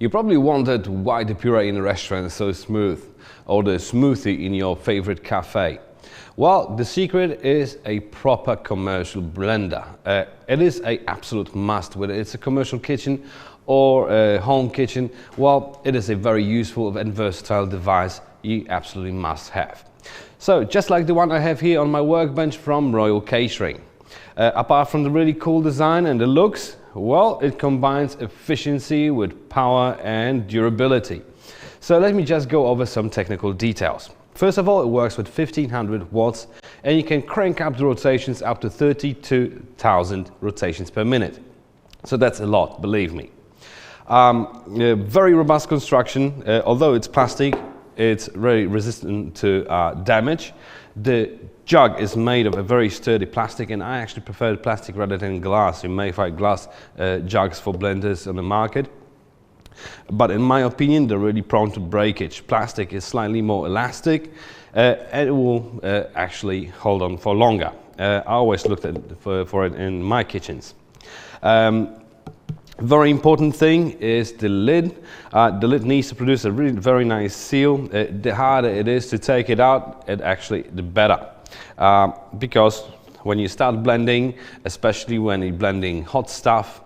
You probably wondered why the puree in a restaurant is so smooth, or the smoothie in your favorite cafe. Well, the secret is a proper commercial blender. It is an absolute must, whether it's a commercial kitchen or a home kitchen. Well, it is a very useful and versatile device you absolutely must have. So, just like the one I have here on my workbench from Royal Catering. Apart from the really cool design and the looks, well, it combines efficiency with power and durability. So let me just go over some technical details. First of all, it works with 1500 watts and you can crank up the rotations up to 32,000 rotations per minute. So that's a lot, believe me. Very robust construction. Although it's plastic, it's very resistant to damage. The jug is made of a very sturdy plastic, and I actually prefer plastic rather than glass. You may find glass jugs for blenders on the market, but in my opinion they're really prone to breakage. Plastic is slightly more elastic and it will actually hold on for longer. I always looked for it in my kitchens. Very important thing is the lid. The lid needs to produce a really very nice seal. The harder it is to take it out, the better. Because when you start blending, especially when you're blending hot stuff,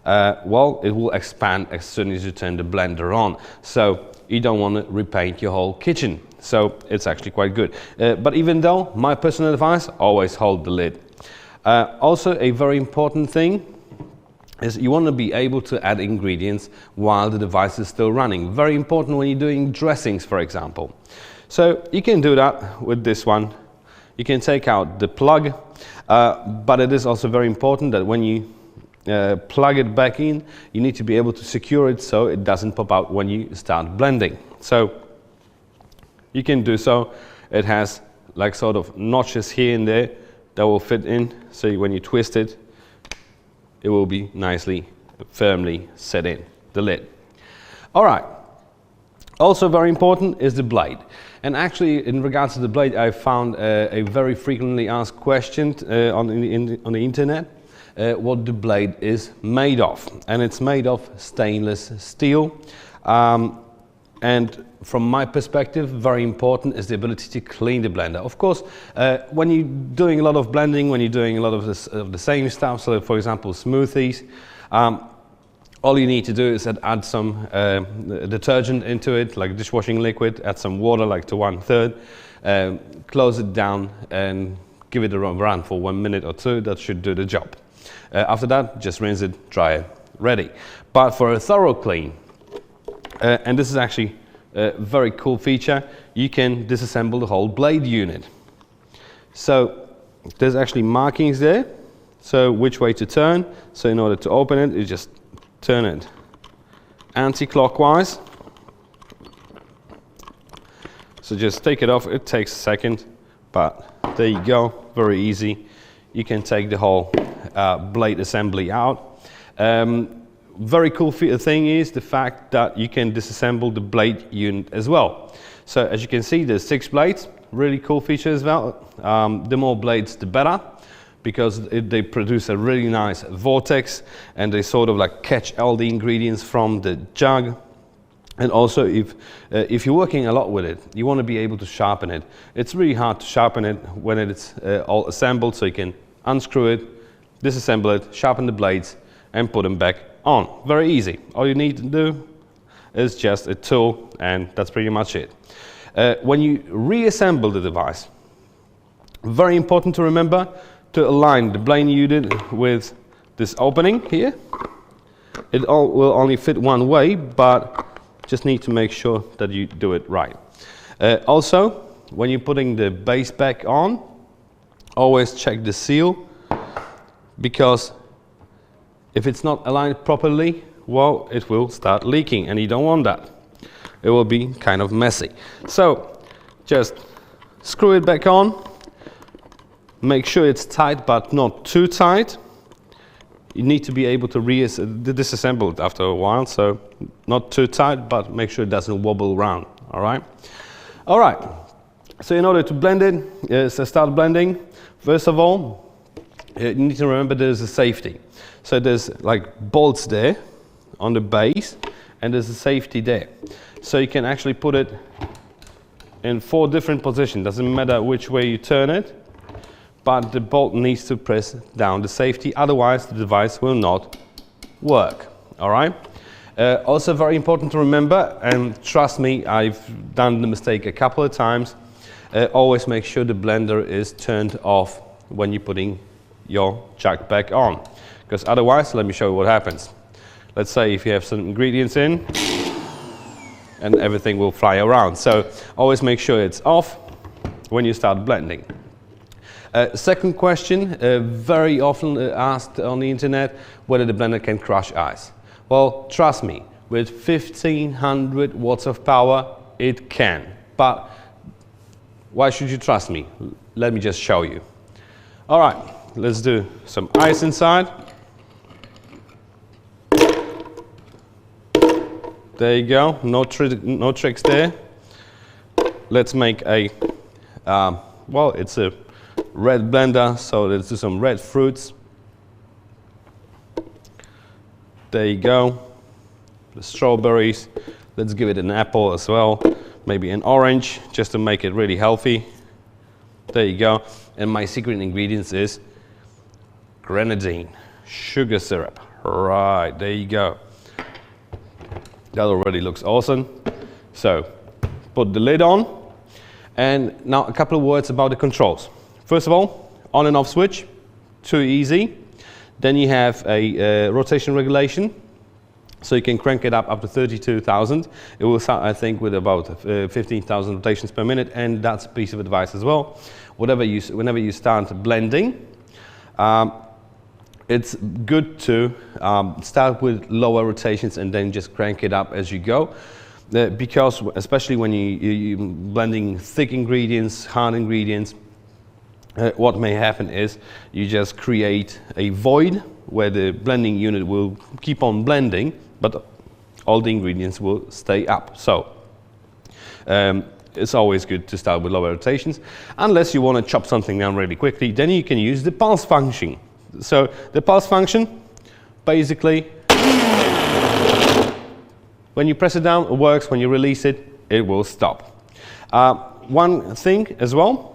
well, it will expand as soon as you turn the blender on. So you don't want to repaint your whole kitchen. So it's actually quite good. But even though, my personal advice, always hold the lid. Also, a very important thing is you want to be able to add ingredients while the device is still running. Very important when you're doing dressings, for example. So you can do that with this one. You can take out the plug, but it is also very important that when you plug it back in, you need to be able to secure it so it doesn't pop out when you start blending. So you can do so. It has like sort of notches here and there that will fit in, so when you twist it, it will be nicely, firmly set in the lid. All right. Also very important is the blade. And actually, in regards to the blade, I found a very frequently asked question on the internet, what the blade is made of. And it's made of stainless steel. And from my perspective, very important is the ability to clean the blender. Of course, when you're doing a lot of blending, when you're doing a lot of the same stuff, so for example smoothies, all you need to do is add some detergent into it, like dishwashing liquid, add some water like to 1/3, close it down and give it a run for 1 minute or two. That should do the job. After that, just rinse it, dry it, ready. But for a thorough clean, and this is actually a very cool feature, you can disassemble the whole blade unit. So there's actually markings there, so which way to turn. So in order to open it, you just turn it anti-clockwise. So just take it off. It takes a second, but there you go, very easy. You can take the whole blade assembly out. Very cool thing is the fact that you can disassemble the blade unit as well. So as you can see, there's 6 blades. Really cool feature as well. The more blades, the better, because they produce a really nice vortex and they sort of like catch all the ingredients from the jug. And also, if you're working a lot with it, you want to be able to sharpen it. It's really hard to sharpen it when it's all assembled, so you can unscrew it, disassemble it, sharpen the blades, and put them back on. Very easy. All you need to do is just a tool, and that's pretty much it. When you reassemble the device, very important to remember to align the blade unit with this opening here. It all will only fit one way, but just need to make sure that you do it right. Also, when you're putting the base back on, always check the seal, because if it's not aligned properly, well, it will start leaking, and you don't want that. It will be kind of messy. So just screw it back on. Make sure it's tight, but not too tight. You need to be able to disassemble it after a while, so not too tight, but make sure it doesn't wobble around. All right. All right. So in order to blend it, start blending, first of all, you need to remember there's a safety. So there's like bolts there on the base, and there's a safety there. So you can actually put it in 4 different positions. Doesn't matter which way you turn it, but the bolt needs to press down the safety, otherwise the device will not work. All right. Also very important to remember, and trust me, I've done the mistake a couple of times, always make sure the blender is turned off when you're putting your jug back on, because otherwise, let me show you what happens. Let's say if you have some ingredients in, and everything will fly around. So always make sure it's off when you start blending. Second question, very often asked on the internet, whether the blender can crush ice. Well, trust me, with 1500 watts of power, it can. But why should you trust me? Let me just show you. All right, let's do some ice inside. There you go, no tricks there. Let's make a, well, it's a red blender, so let's do some red fruits. There you go, the strawberries. Let's give it an apple as well, maybe an orange, just to make it really healthy. There you go, and my secret ingredients is grenadine, sugar syrup. Right, there you go. That already looks awesome. So, put the lid on. And now a couple of words about the controls. First of all, on and off switch, too easy. Then you have a rotation regulation. So you can crank it up to 32,000. It will start, I think, with about 15,000 rotations per minute, and that's a piece of advice as well. Whenever you start blending, it's good to start with lower rotations and then just crank it up as you go. Because especially when you're blending thick ingredients, hard ingredients, what may happen is you just create a void where the blending unit will keep on blending, but all the ingredients will stay up. So it's always good to start with lower rotations. Unless you want to chop something down really quickly, then you can use the pulse function. So the pulse function, basically, when you press it down, it works. When you release it, it will stop. One thing as well,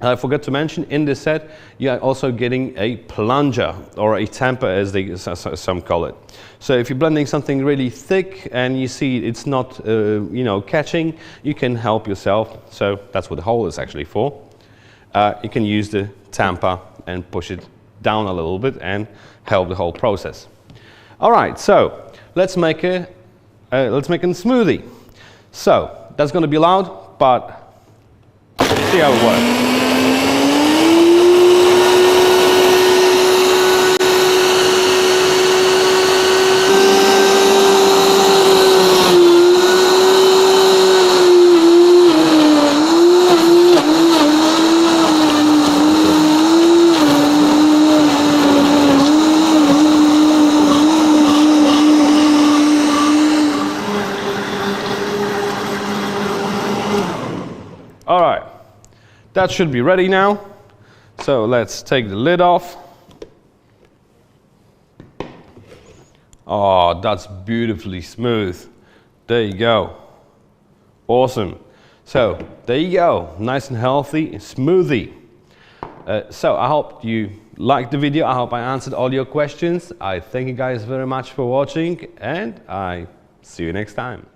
I forgot to mention, in this set, you are also getting a plunger, or a tamper as some call it. So if you're blending something really thick and you see it's not catching, you can help yourself. So that's what the hole is actually for. You can use the tamper and push it down a little bit and help the whole process. All right, so let's make a smoothie. So that's going to be loud, but see how it works. All right, that should be ready now. So let's take the lid off. Oh, that's beautifully smooth. There you go. Awesome. So there you go, nice and healthy smoothie. So I hope you liked the video. I hope I answered all your questions. I thank you guys very much for watching, and I see you next time.